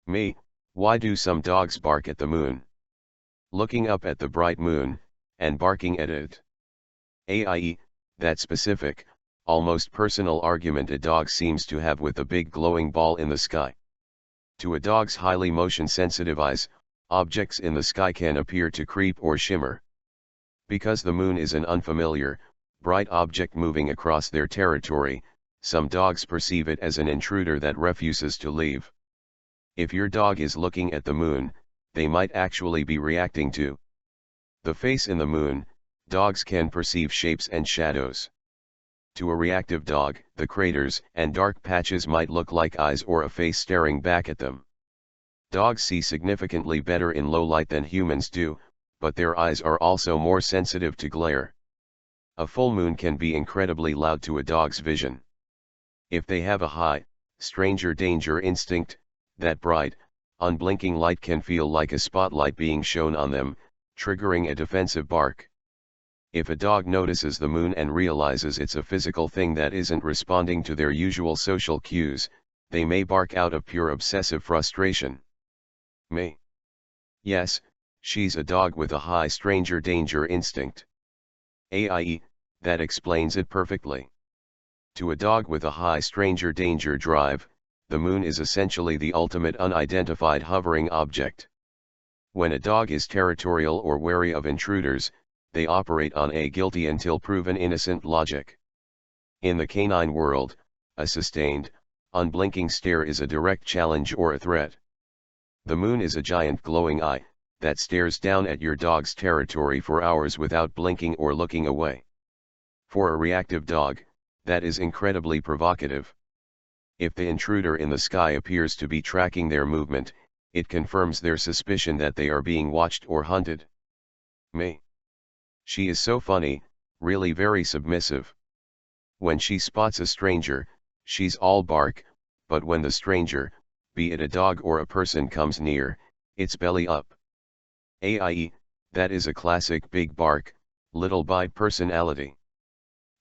Me, why do some dogs bark at the moon? Looking up at the bright moon, and barking at it. AIE, that specific, almost personal argument a dog seems to have with a big glowing ball in the sky. To a dog's highly motion-sensitive eyes, objects in the sky can appear to creep or shimmer. Because the moon is an unfamiliar, bright object moving across their territory, some dogs perceive it as an intruder that refuses to leave. If your dog is looking at the moon, they might actually be reacting to the face in the moon. Dogs can perceive shapes and shadows. To a reactive dog, the craters and dark patches might look like eyes or a face staring back at them. Dogs see significantly better in low light than humans do, but their eyes are also more sensitive to glare. A full moon can be incredibly loud to a dog's vision. If they have a high, stranger danger instinct, that bright, unblinking light can feel like a spotlight being shown on them, triggering a defensive bark. If a dog notices the moon and realizes it's a physical thing that isn't responding to their usual social cues, they may bark out of pure obsessive frustration. Me. Yes, she's a dog with a high stranger danger instinct. AIE, that explains it perfectly. To a dog with a high stranger danger drive, the moon is essentially the ultimate unidentified hovering object. When a dog is territorial or wary of intruders, they operate on a guilty until proven innocent logic. In the canine world, a sustained, unblinking stare is a direct challenge or a threat. The moon is a giant glowing eye that stares down at your dog's territory for hours without blinking or looking away. For a reactive dog, that is incredibly provocative. If the intruder in the sky appears to be tracking their movement, it confirms their suspicion that they are being watched or hunted. Me. She is so funny, really very submissive. When she spots a stranger, she's all bark, but when the stranger, be it a dog or a person, comes near, it's belly up. AIE, that is a classic big bark, little bite personality.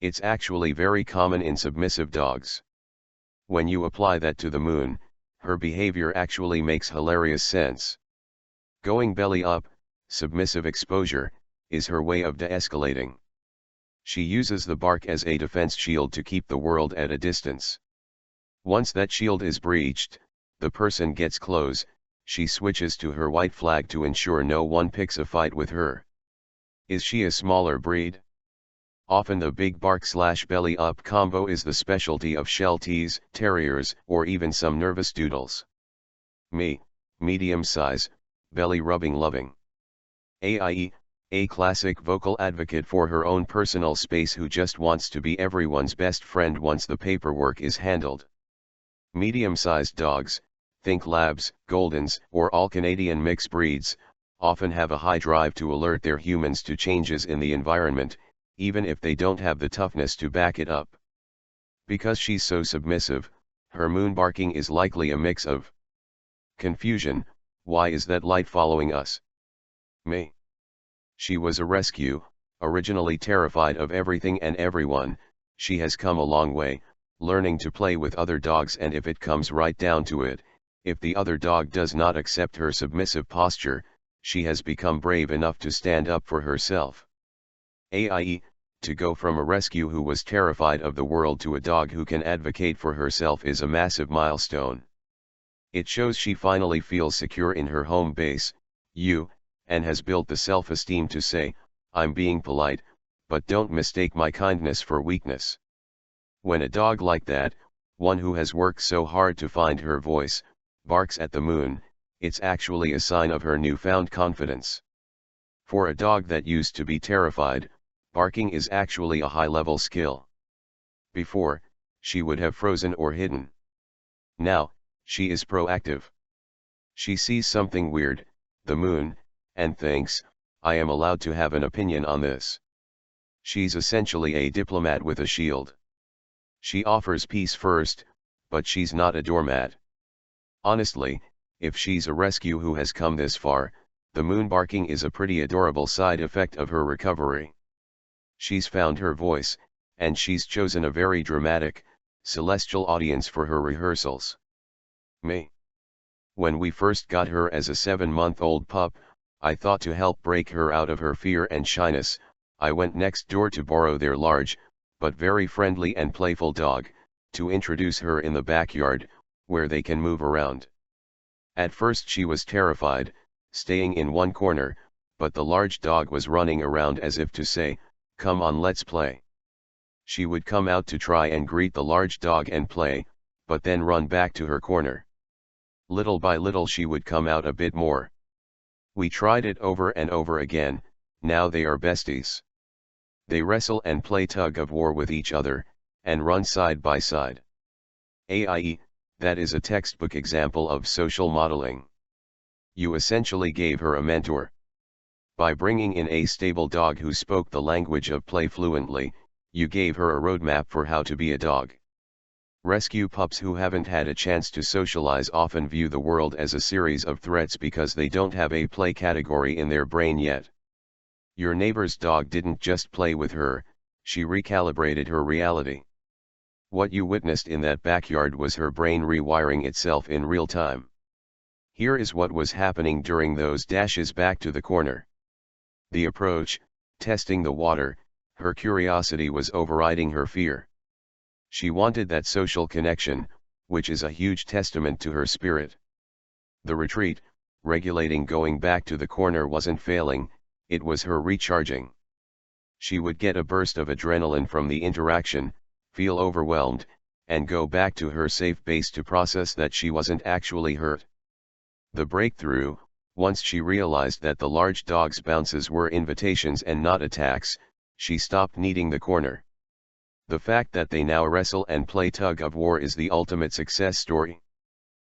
It's actually very common in submissive dogs. When you apply that to the moon, her behavior actually makes hilarious sense. Going belly up, submissive exposure, is her way of de-escalating. She uses the bark as a defense shield to keep the world at a distance. Once that shield is breached, the person gets close, she switches to her white flag to ensure no one picks a fight with her. Is she a smaller breed? Often the big bark/belly up combo is the specialty of Shelties, Terriers, or even some nervous doodles. Me, medium size, belly rubbing loving. AIE, a classic vocal advocate for her own personal space who just wants to be everyone's best friend once the paperwork is handled. Medium-sized dogs, think Labs, Goldens, or all Canadian mixed breeds, often have a high drive to alert their humans to changes in the environment, even if they don't have the toughness to back it up. Because she's so submissive, her moon barking is likely a mix of confusion. Why is that light following us? Me. She was a rescue, originally terrified of everything and everyone. She has come a long way, learning to play with other dogs, and if it comes right down to it, if the other dog does not accept her submissive posture, she has become brave enough to stand up for herself. AIE, to go from a rescue who was terrified of the world to a dog who can advocate for herself is a massive milestone. It shows she finally feels secure in her home base, and has built the self-esteem to say, I'm being polite, but don't mistake my kindness for weakness. When a dog like that, one who has worked so hard to find her voice, barks at the moon, it's actually a sign of her newfound confidence. For a dog that used to be terrified, barking is actually a high-level skill. Before, she would have frozen or hidden. Now, she is proactive. She sees something weird, the moon, and thinks, I am allowed to have an opinion on this. She's essentially a diplomat with a shield. She offers peace first, but she's not a doormat. Honestly, if she's a rescue who has come this far, the moon barking is a pretty adorable side effect of her recovery. She's found her voice, and she's chosen a very dramatic, celestial audience for her rehearsals. Me. When we first got her as a 7-month-old pup, I thought to help break her out of her fear and shyness, I went next door to borrow their large, but very friendly and playful dog, to introduce her in the backyard, where they can move around. At first she was terrified, staying in one corner, but the large dog was running around as if to say, "Come on, let's play." She would come out to try and greet the large dog and play, but then run back to her corner. Little by little she would come out a bit more. We tried it over and over again. Now they are besties. They wrestle and play tug of war with each other, and run side by side. AIE, that is a textbook example of social modeling. You essentially gave her a mentor. By bringing in a stable dog who spoke the language of play fluently, you gave her a roadmap for how to be a dog. Rescue pups who haven't had a chance to socialize often view the world as a series of threats because they don't have a play category in their brain yet. Your neighbor's dog didn't just play with her, she recalibrated her reality. What you witnessed in that backyard was her brain rewiring itself in real time. Here is what was happening during those dashes back to the corner. The approach, testing the water, her curiosity was overriding her fear. She wanted that social connection, which is a huge testament to her spirit. The retreat, regulating going back to the corner wasn't failing, it was her recharging. She would get a burst of adrenaline from the interaction, feel overwhelmed, and go back to her safe base to process that she wasn't actually hurt. The breakthrough, once she realized that the large dog's bounces were invitations and not attacks, she stopped needing the corner. The fact that they now wrestle and play tug of war is the ultimate success story.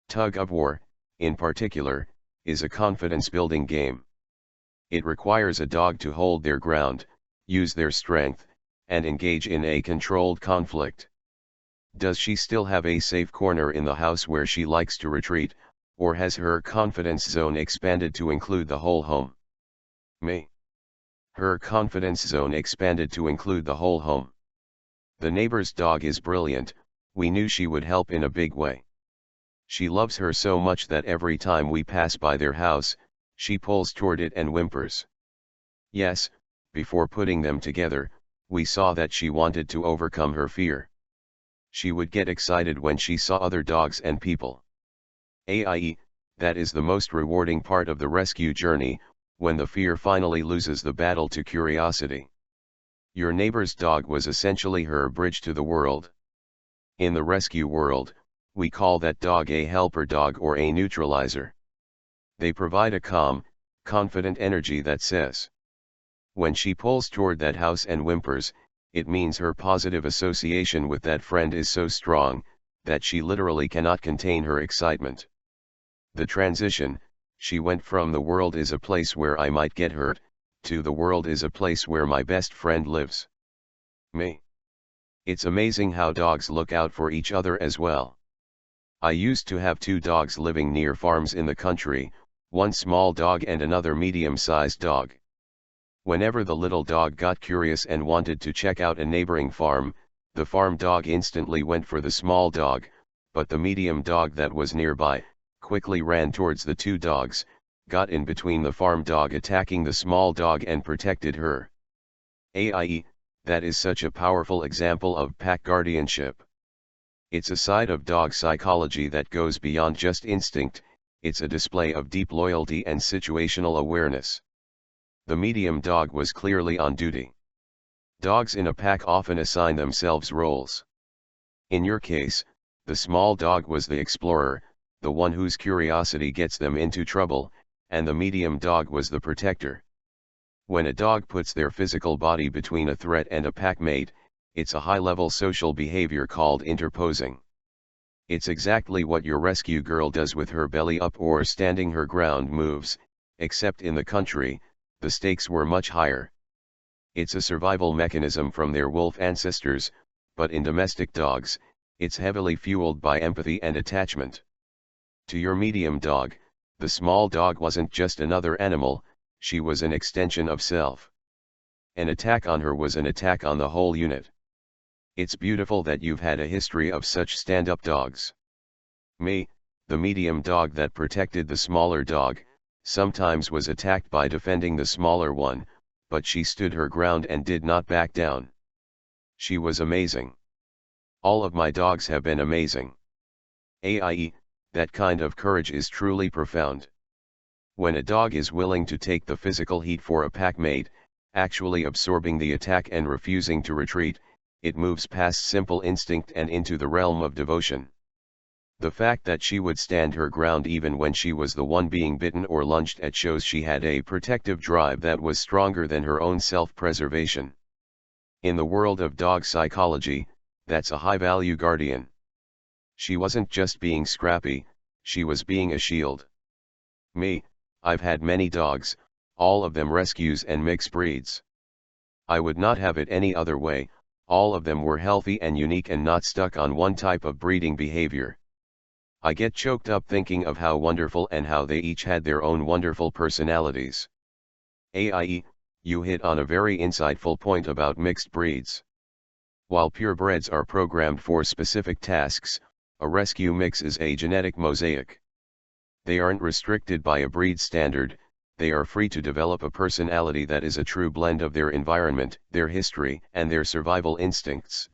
Tug of war, in particular, is a confidence-building game. It requires a dog to hold their ground, use their strength, and engage in a controlled conflict. Does she still have a safe corner in the house where she likes to retreat, or has her confidence zone expanded to include the whole home? Me. Her confidence zone expanded to include the whole home. The neighbor's dog is brilliant, we knew she would help in a big way. She loves her so much that every time we pass by their house, she pulls toward it and whimpers. Yes, before putting them together, we saw that she wanted to overcome her fear. She would get excited when she saw other dogs and people. AIE, that is the most rewarding part of the rescue journey, when the fear finally loses the battle to curiosity. Your neighbor's dog was essentially her bridge to the world. In the rescue world, we call that dog a helper dog or a neutralizer. They provide a calm, confident energy that says, when she pulls toward that house and whimpers, it means her positive association with that friend is so strong, that she literally cannot contain her excitement. The transition, she went from the world is a place where I might get hurt, to the world is a place where my best friend lives. Me. It's amazing how dogs look out for each other as well. I used to have 2 dogs living near farms in the country, one small dog and another medium-sized dog. Whenever the little dog got curious and wanted to check out a neighboring farm, the farm dog instantly went for the small dog, but the medium dog that was nearby, quickly ran towards the 2 dogs, got in between the farm dog attacking the small dog and protected her. AIE, that is such a powerful example of pack guardianship. It's a side of dog psychology that goes beyond just instinct, it's a display of deep loyalty and situational awareness. The medium dog was clearly on duty. Dogs in a pack often assign themselves roles. In your case, the small dog was the explorer, the one whose curiosity gets them into trouble, and the medium dog was the protector. When a dog puts their physical body between a threat and a pack mate, it's a high-level social behavior called interposing. It's exactly what your rescue girl does with her belly up or standing her ground moves, except in the country, the stakes were much higher. It's a survival mechanism from their wolf ancestors, but in domestic dogs, it's heavily fueled by empathy and attachment. To your medium dog, the small dog wasn't just another animal, she was an extension of self. An attack on her was an attack on the whole unit. It's beautiful that you've had a history of such stand-up dogs. Me, the medium dog that protected the smaller dog, sometimes was attacked by defending the smaller one, but she stood her ground and did not back down. She was amazing. All of my dogs have been amazing. AIE, that kind of courage is truly profound. When a dog is willing to take the physical heat for a pack mate, actually absorbing the attack and refusing to retreat, it moves past simple instinct and into the realm of devotion. The fact that she would stand her ground even when she was the one being bitten or lunged at shows she had a protective drive that was stronger than her own self-preservation. In the world of dog psychology, that's a high-value guardian. She wasn't just being scrappy, she was being a shield. Me, I've had many dogs, all of them rescues and mixed breeds. I would not have it any other way, all of them were healthy and unique and not stuck on one type of breeding behavior. I get choked up thinking of how wonderful and how they each had their own wonderful personalities. AIE, you hit on a very insightful point about mixed breeds. While purebreds are programmed for specific tasks, a rescue mix is a genetic mosaic. They aren't restricted by a breed standard, they are free to develop a personality that is a true blend of their environment, their history, and their survival instincts.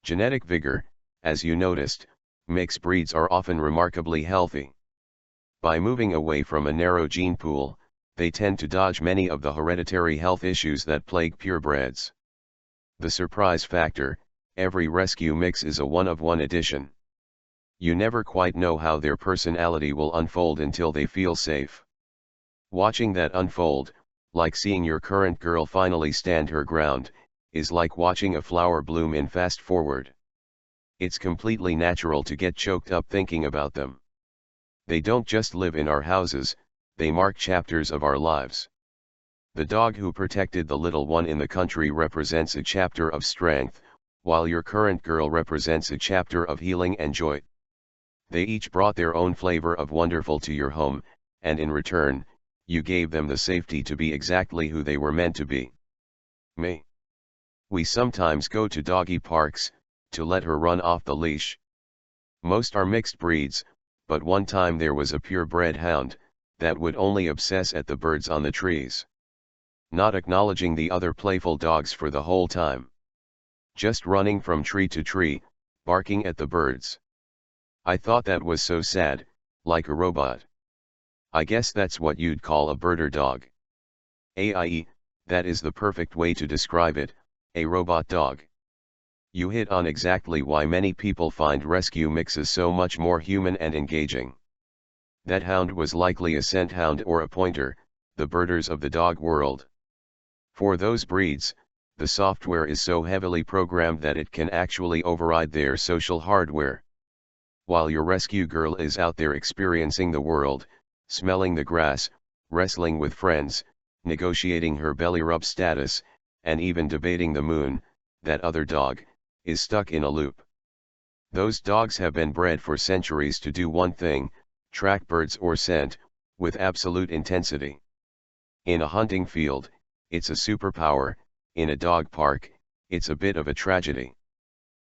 Genetic vigor, as you noticed, mixed breeds are often remarkably healthy. By moving away from a narrow gene pool, they tend to dodge many of the hereditary health issues that plague purebreds. The surprise factor, every rescue mix is a one-of-one addition. You never quite know how their personality will unfold until they feel safe. Watching that unfold, like seeing your current girl finally stand her ground, is like watching a flower bloom in fast forward. It's completely natural to get choked up thinking about them. They don't just live in our houses, they mark chapters of our lives. The dog who protected the little one in the country represents a chapter of strength, while your current girl represents a chapter of healing and joy. They each brought their own flavor of wonderful to your home, and in return, you gave them the safety to be exactly who they were meant to be. Me. We sometimes go to doggy parks, to let her run off the leash. Most are mixed breeds, but one time there was a purebred hound, that would only obsess at the birds on the trees. Not acknowledging the other playful dogs for the whole time. Just running from tree to tree, barking at the birds. I thought that was so sad, like a robot. I guess that's what you'd call a birder dog. AIE, that is the perfect way to describe it, a robot dog. You hit on exactly why many people find rescue mixes so much more human and engaging. That hound was likely a scent hound or a pointer, the birders of the dog world. For those breeds, the software is so heavily programmed that it can actually override their social hardware. While your rescue girl is out there experiencing the world, smelling the grass, wrestling with friends, negotiating her belly rub status, and even debating the moon, that other dog is stuck in a loop. Those dogs have been bred for centuries to do one thing, track birds or scent, with absolute intensity. In a hunting field, it's a superpower, in a dog park, it's a bit of a tragedy.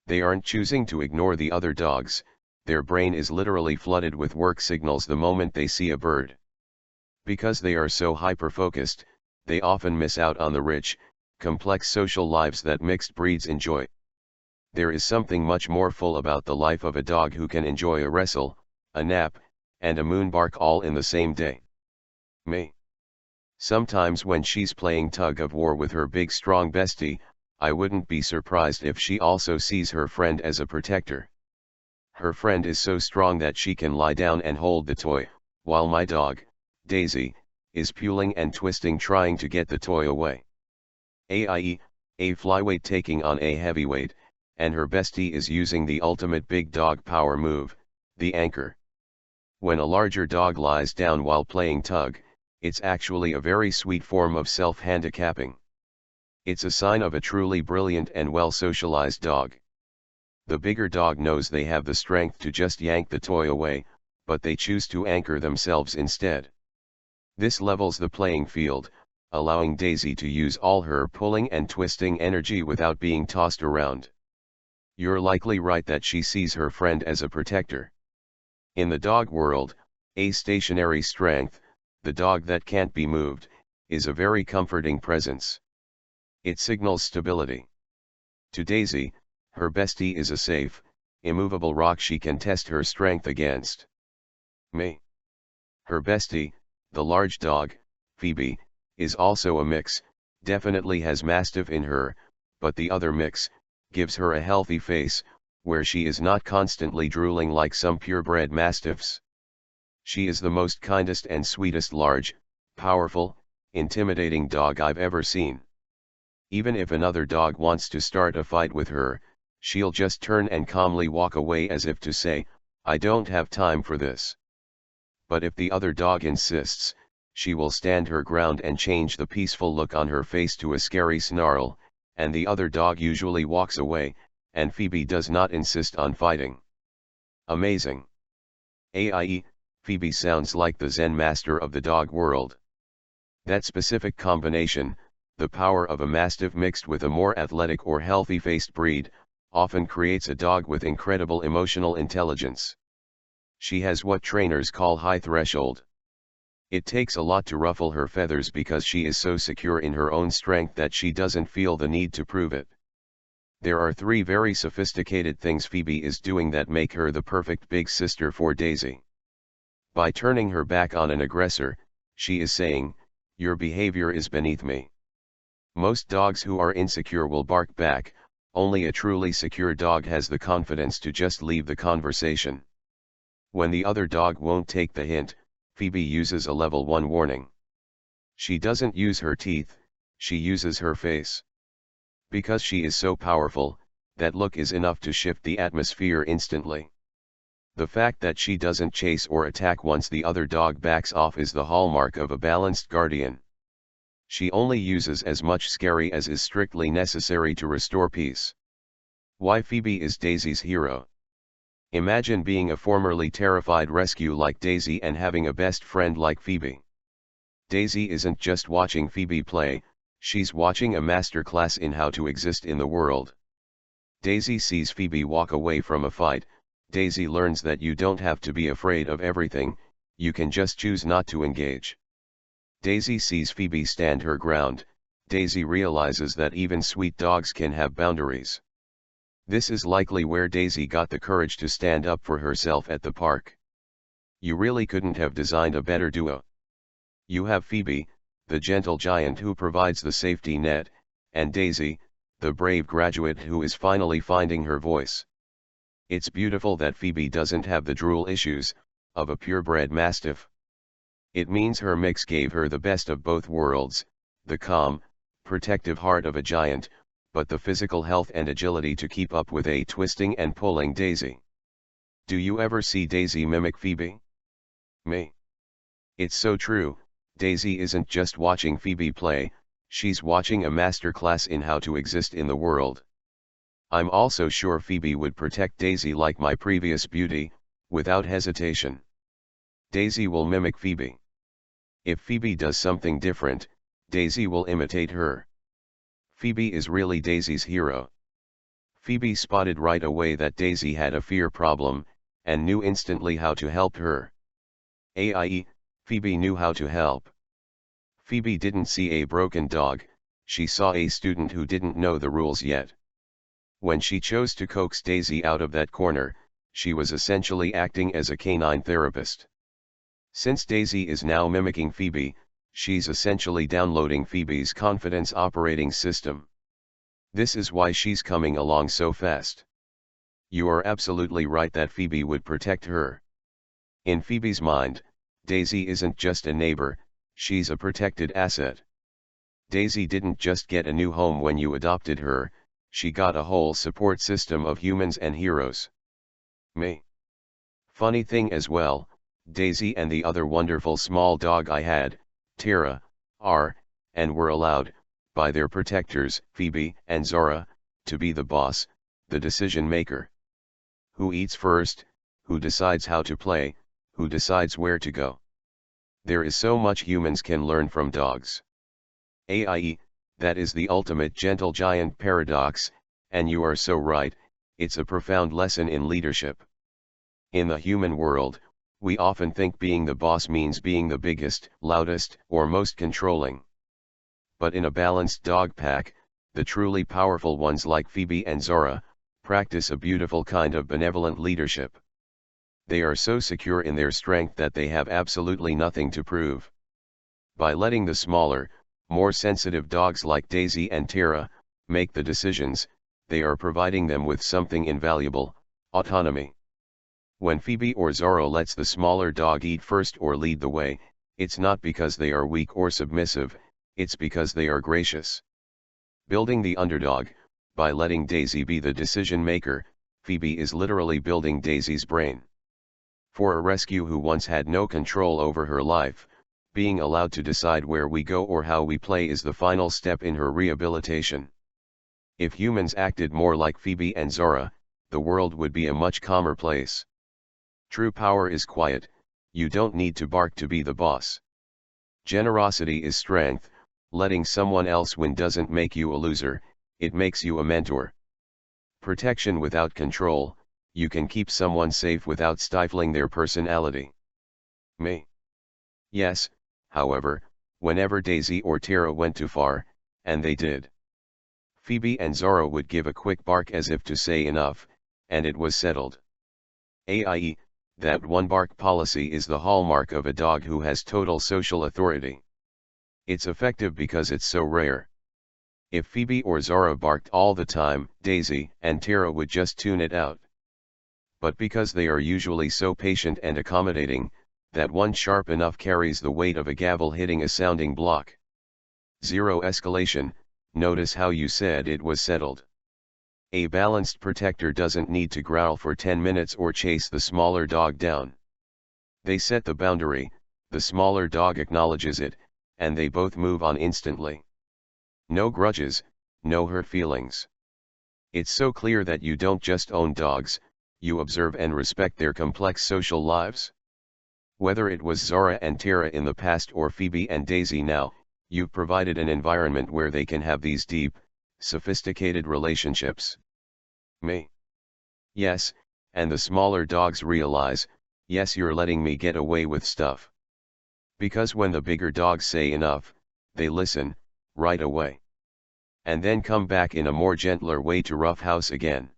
They aren't choosing to ignore the other dogs, their brain is literally flooded with work signals the moment they see a bird. Because they are so hyper-focused, they often miss out on the rich, complex social lives that mixed breeds enjoy. There is something much more full about the life of a dog who can enjoy a wrestle, a nap, and a moon bark all in the same day. Me. Sometimes when she's playing tug of war with her big strong bestie, I wouldn't be surprised if she also sees her friend as a protector. Her friend is so strong that she can lie down and hold the toy, while my dog, Daisy, is puling and twisting trying to get the toy away. AIE, a flyweight taking on a heavyweight, and her bestie is using the ultimate big dog power move, the anchor. When a larger dog lies down while playing tug, it's actually a very sweet form of self-handicapping. It's a sign of a truly brilliant and well-socialized dog. The bigger dog knows they have the strength to just yank the toy away, but they choose to anchor themselves instead. This levels the playing field, allowing Daisy to use all her pulling and twisting energy without being tossed around. You're likely right that she sees her friend as a protector. In the dog world, a stationary strength, the dog that can't be moved, is a very comforting presence. It signals stability. To Daisy, her bestie is a safe, immovable rock she can test her strength against. Me. Her bestie, the large dog, Phoebe, is also a mix, definitely has Mastiff in her, but the other mix, gives her a healthy face, where she is not constantly drooling like some purebred Mastiffs. She is the most kindest and sweetest large, powerful, intimidating dog I've ever seen. Even if another dog wants to start a fight with her, she'll just turn and calmly walk away as if to say, "I don't have time for this." But if the other dog insists, she will stand her ground and change the peaceful look on her face to a scary snarl, and the other dog usually walks away, and Phoebe does not insist on fighting. Amazing. AIE, Phoebe sounds like the Zen master of the dog world. That specific combination, the power of a Mastiff mixed with a more athletic or healthy-faced breed, often creates a dog with incredible emotional intelligence. She has what trainers call high threshold. It takes a lot to ruffle her feathers because she is so secure in her own strength that she doesn't feel the need to prove it. There are 3 very sophisticated things Phoebe is doing that make her the perfect big sister for Daisy. By turning her back on an aggressor, she is saying, "Your behavior is beneath me." Most dogs who are insecure will bark back, only a truly secure dog has the confidence to just leave the conversation. When the other dog won't take the hint, Phoebe uses a level 1 warning. She doesn't use her teeth, she uses her face. Because she is so powerful, that look is enough to shift the atmosphere instantly. The fact that she doesn't chase or attack once the other dog backs off is the hallmark of a balanced guardian. She only uses as much scary as is strictly necessary to restore peace. Why Phoebe is Daisy's hero. Imagine being a formerly terrified rescue like Daisy and having a best friend like Phoebe. Daisy isn't just watching Phoebe play, she's watching a masterclass in how to exist in the world. Daisy sees Phoebe walk away from a fight. Daisy learns that you don't have to be afraid of everything, you can just choose not to engage. Daisy sees Phoebe stand her ground. Daisy realizes that even sweet dogs can have boundaries. This is likely where Daisy got the courage to stand up for herself at the park. You really couldn't have designed a better duo. You have Phoebe, the gentle giant who provides the safety net, and Daisy, the brave graduate who is finally finding her voice. It's beautiful that Phoebe doesn't have the drool issues of a purebred Mastiff. It means her mix gave her the best of both worlds, the calm, protective heart of a giant, but the physical health and agility to keep up with a twisting and pulling Daisy. Do you ever see Daisy mimic Phoebe? Me. It's so true, Daisy isn't just watching Phoebe play, she's watching a masterclass in how to exist in the world. I'm also sure Phoebe would protect Daisy like my previous beauty, without hesitation. Daisy will mimic Phoebe. If Phoebe does something different, Daisy will imitate her. Phoebe is really Daisy's hero. Phoebe spotted right away that Daisy had a fear problem, and knew instantly how to help her. AIE, Phoebe knew how to help. Phoebe didn't see a broken dog, she saw a student who didn't know the rules yet. When she chose to coax Daisy out of that corner, she was essentially acting as a canine therapist. Since Daisy is now mimicking Phoebe, she's essentially downloading Phoebe's confidence operating system. This is why she's coming along so fast. You are absolutely right that Phoebe would protect her. In Phoebe's mind, Daisy isn't just a neighbor, she's a protected asset. Daisy didn't just get a new home when you adopted her, she got a whole support system of humans and heroes. Me. Funny thing as well, Daisy and the other wonderful small dog I had, Tara, are, and were allowed, by their protectors, Phoebe and Zora, to be the boss, the decision maker. Who eats first, who decides how to play, who decides where to go. There is so much humans can learn from dogs. AIE, that is the ultimate gentle giant paradox, and you are so right, it's a profound lesson in leadership. In the human world, we often think being the boss means being the biggest, loudest, or most controlling. But in a balanced dog pack, the truly powerful ones like Phoebe and Zora, practice a beautiful kind of benevolent leadership. They are so secure in their strength that they have absolutely nothing to prove. By letting the smaller, more sensitive dogs like Daisy and Tara make the decisions, they are providing them with something invaluable: autonomy. When Phoebe or Zora lets the smaller dog eat first or lead the way, it's not because they are weak or submissive, it's because they are gracious. Building the underdog, by letting Daisy be the decision maker, Phoebe is literally building Daisy's brain. For a rescue who once had no control over her life, being allowed to decide where we go or how we play is the final step in her rehabilitation. If humans acted more like Phoebe and Zora, the world would be a much calmer place. True power is quiet. You don't need to bark to be the boss. Generosity is strength. Letting someone else win doesn't make you a loser, it makes you a mentor. Protection without control. You can keep someone safe without stifling their personality. Me. Yes, however, whenever Daisy or Tara went too far, and they did, Phoebe and Zora would give a quick bark as if to say enough, and it was settled. AIE, that one bark policy is the hallmark of a dog who has total social authority. It's effective because it's so rare. If Phoebe or Zora barked all the time, Daisy and Tara would just tune it out. But because they are usually so patient and accommodating, that one sharp enough carries the weight of a gavel hitting a sounding block. Zero escalation. Notice how you said it was settled. A balanced protector doesn't need to growl for 10 minutes or chase the smaller dog down. They set the boundary, the smaller dog acknowledges it, and they both move on instantly. No grudges, no hurt feelings. It's so clear that you don't just own dogs, you observe and respect their complex social lives. Whether it was Zora and Tara in the past or Phoebe and Daisy now, you've provided an environment where they can have these deep, sophisticated relationships. Me. Yes, and the smaller dogs realize, yes, you're letting me get away with stuff. Because when the bigger dogs say enough, they listen, right away. And then come back in a more gentler way to roughhouse again.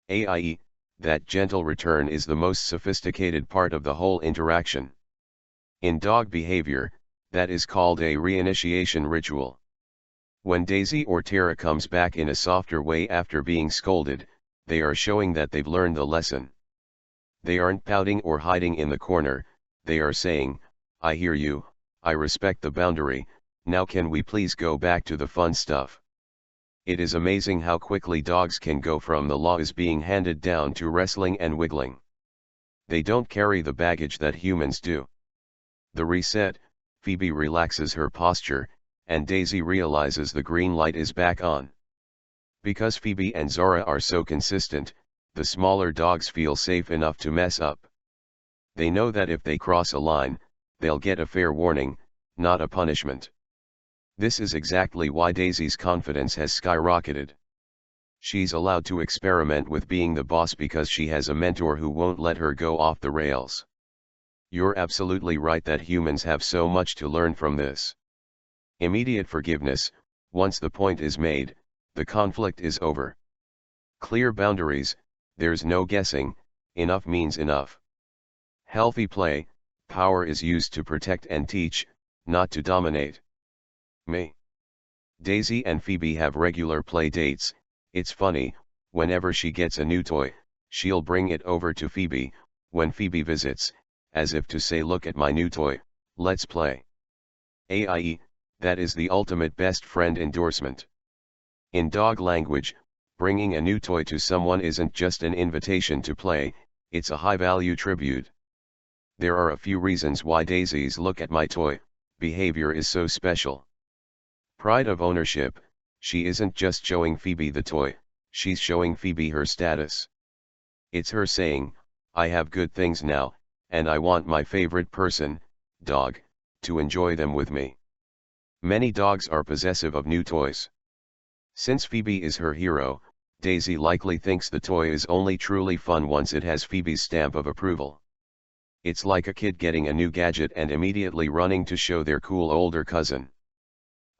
AIE, that gentle return is the most sophisticated part of the whole interaction. In dog behavior, that is called a reinitiation ritual. When Daisy or Tara comes back in a softer way after being scolded, they are showing that they've learned the lesson. They aren't pouting or hiding in the corner, they are saying, I hear you, I respect the boundary, now can we please go back to the fun stuff. It is amazing how quickly dogs can go from the law is being handed down to wrestling and wiggling. They don't carry the baggage that humans do. The reset, Phoebe relaxes her posture, and Daisy realizes the green light is back on. Because Phoebe and Zora are so consistent, the smaller dogs feel safe enough to mess up. They know that if they cross a line, they'll get a fair warning, not a punishment. This is exactly why Daisy's confidence has skyrocketed. She's allowed to experiment with being the boss because she has a mentor who won't let her go off the rails. You're absolutely right that humans have so much to learn from this. Immediate forgiveness. Once the point is made, the conflict is over. Clear boundaries, there's no guessing, enough means enough. Healthy play, power is used to protect and teach, not to dominate. Me. Daisy and Phoebe have regular play dates. It's funny, whenever she gets a new toy, she'll bring it over to Phoebe, when Phoebe visits, as if to say, look at my new toy, let's play. AIE, that is the ultimate best friend endorsement. In dog language, bringing a new toy to someone isn't just an invitation to play, it's a high-value tribute. There are a few reasons why Daisy's look at my toy behavior is so special. Pride of ownership, she isn't just showing Phoebe the toy, she's showing Phoebe her status. It's her saying, I have good things now, and I want my favorite person, dog, to enjoy them with me. Many dogs are possessive of new toys. Since Phoebe is her hero, Daisy likely thinks the toy is only truly fun once it has Phoebe's stamp of approval. It's like a kid getting a new gadget and immediately running to show their cool older cousin.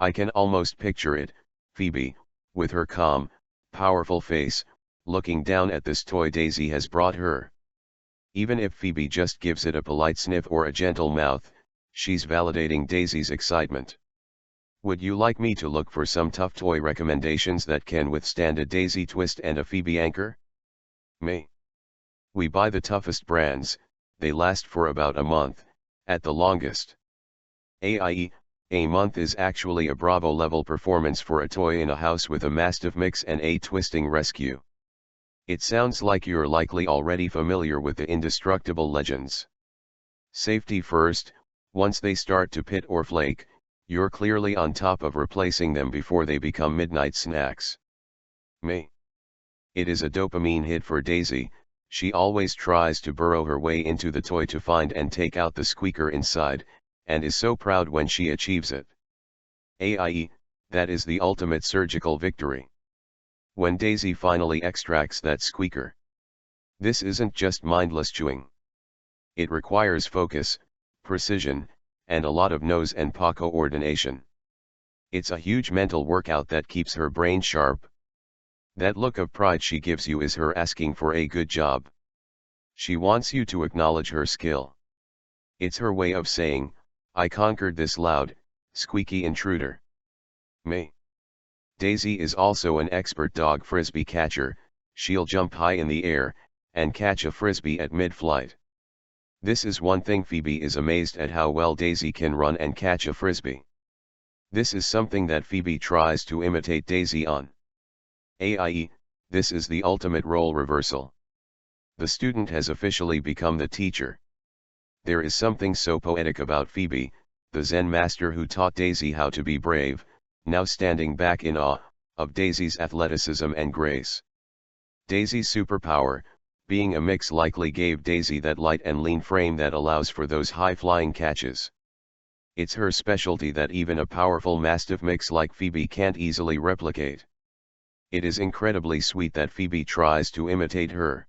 I can almost picture it, Phoebe, with her calm, powerful face, looking down at this toy Daisy has brought her. Even if Phoebe just gives it a polite sniff or a gentle mouth, she's validating Daisy's excitement. Would you like me to look for some tough toy recommendations that can withstand a Daisy twist and a Phoebe anchor? Me. We buy the toughest brands, they last for about a month, at the longest. A month is actually a Bravo level performance for a toy in a house with a mastiff mix and a twisting rescue. It sounds like you're likely already familiar with the indestructible legends. Safety first, once they start to pit or flake, you're clearly on top of replacing them before they become midnight snacks. Me. It is a dopamine hit for Daisy, she always tries to burrow her way into the toy to find and take out the squeaker inside, and is so proud when she achieves it. That is the ultimate surgical victory. When Daisy finally extracts that squeaker. This isn't just mindless chewing. It requires focus, precision, and a lot of nose and paw coordination. It's a huge mental workout that keeps her brain sharp. That look of pride she gives you is her asking for a good job. She wants you to acknowledge her skill. It's her way of saying, I conquered this loud, squeaky intruder. Me. Daisy is also an expert dog frisbee catcher, she'll jump high in the air, and catch a frisbee at mid-flight. This is one thing Phoebe is amazed at how well Daisy can run and catch a frisbee. This is something that Phoebe tries to imitate Daisy on. This is the ultimate role reversal. The student has officially become the teacher. There is something so poetic about Phoebe, the Zen master who taught Daisy how to be brave, now standing back in awe of Daisy's athleticism and grace. Daisy's superpower, being a mix, likely gave Daisy that light and lean frame that allows for those high-flying catches. It's her specialty that even a powerful mastiff mix like Phoebe can't easily replicate. It is incredibly sweet that Phoebe tries to imitate her.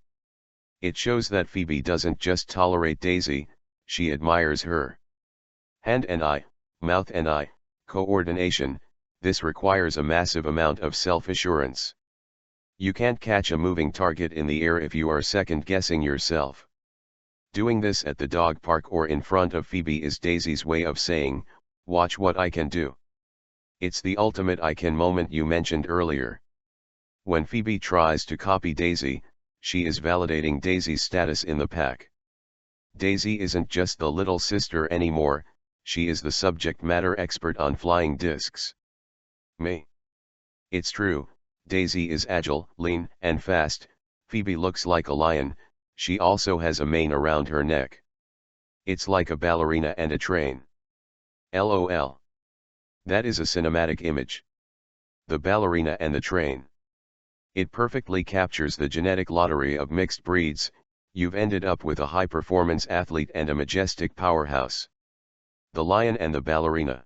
It shows that Phoebe doesn't just tolerate Daisy, she admires her. Hand and eye, mouth and eye, coordination, this requires a massive amount of self-assurance. You can't catch a moving target in the air if you are second-guessing yourself. Doing this at the dog park or in front of Phoebe is Daisy's way of saying, watch what I can do. It's the ultimate I can moment you mentioned earlier. When Phoebe tries to copy Daisy, she is validating Daisy's status in the pack. Daisy isn't just the little sister anymore, she is the subject matter expert on flying discs. Me. It's true, Daisy is agile, lean, and fast. Phoebe looks like a lion, she also has a mane around her neck. It's like a ballerina and a train. LOL. That is a cinematic image. The ballerina and the train. It perfectly captures the genetic lottery of mixed breeds. You've ended up with a high-performance athlete and a majestic powerhouse. The lion and the ballerina.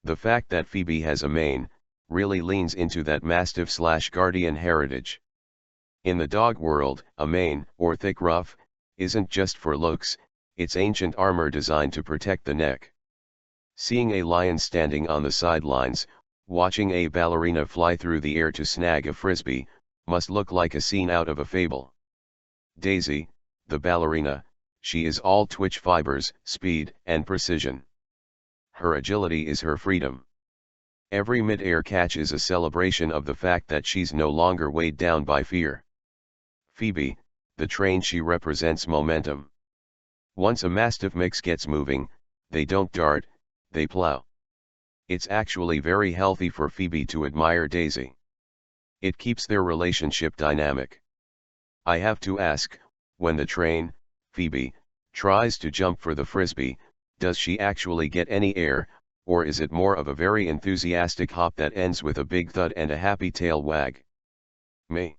The fact that Phoebe has a mane really leans into that mastiff/guardian heritage. In the dog world, a mane, or thick ruff, isn't just for looks, it's ancient armor designed to protect the neck. Seeing a lion standing on the sidelines, watching a ballerina fly through the air to snag a frisbee, must look like a scene out of a fable. Daisy, the ballerina, she is all twitch fibers, speed, and precision. Her agility is her freedom. Every mid-air catch is a celebration of the fact that she's no longer weighed down by fear. Phoebe, the train, she represents momentum. Once a mastiff mix gets moving, they don't dart, they plow. It's actually very healthy for Phoebe to admire Daisy. It keeps their relationship dynamic. I have to ask, when the train, Phoebe, tries to jump for the frisbee, does she actually get any air, or is it more of a very enthusiastic hop that ends with a big thud and a happy tail wag? Me.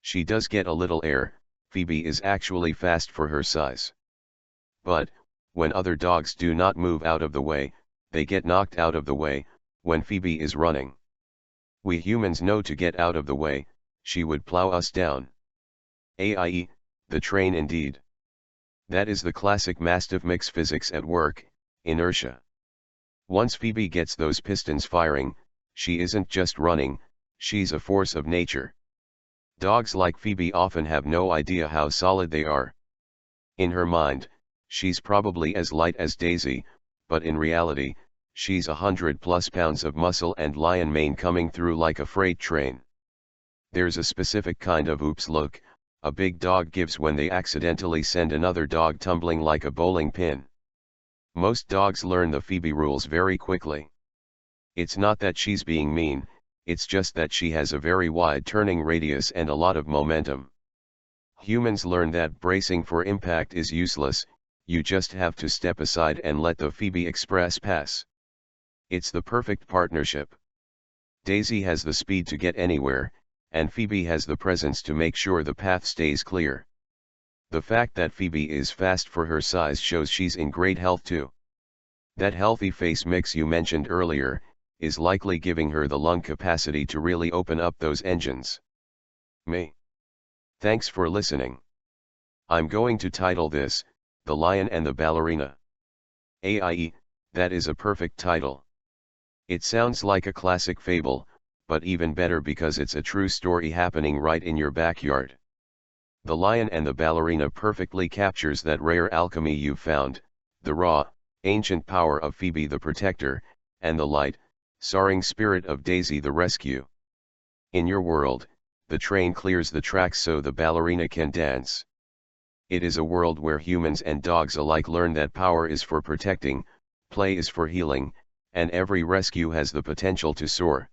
She does get a little air. Phoebe is actually fast for her size. But, when other dogs do not move out of the way, they get knocked out of the way, when Phoebe is running. We humans know to get out of the way, she would plow us down. AIE, the train indeed. That is the classic mastiff mix physics at work, inertia. Once Phoebe gets those pistons firing, she isn't just running, she's a force of nature. Dogs like Phoebe often have no idea how solid they are. In her mind, she's probably as light as Daisy, but in reality, she's 100+ pounds of muscle and lion mane coming through like a freight train. There's a specific kind of oops look a big dog gives when they accidentally send another dog tumbling like a bowling pin. Most dogs learn the Phoebe rules very quickly. It's not that she's being mean, it's just that she has a very wide turning radius and a lot of momentum. Humans learn that bracing for impact is useless, you just have to step aside and let the Phoebe Express pass. It's the perfect partnership. Daisy has the speed to get anywhere, and Phoebe has the presence to make sure the path stays clear. The fact that Phoebe is fast for her size shows she's in great health too. That healthy face mix you mentioned earlier, is likely giving her the lung capacity to really open up those engines. Me. Thanks for listening. I'm going to title this, The Lion and the Ballerina. AIE, that is a perfect title. It sounds like a classic fable, but even better because it's a true story happening right in your backyard. The Lion and the Ballerina perfectly captures that rare alchemy you've found, the raw, ancient power of Phoebe the Protector, and the light, soaring spirit of Daisy the Rescue. In your world, the train clears the tracks so the ballerina can dance. It is a world where humans and dogs alike learn that power is for protecting, play is for healing, and every rescue has the potential to soar.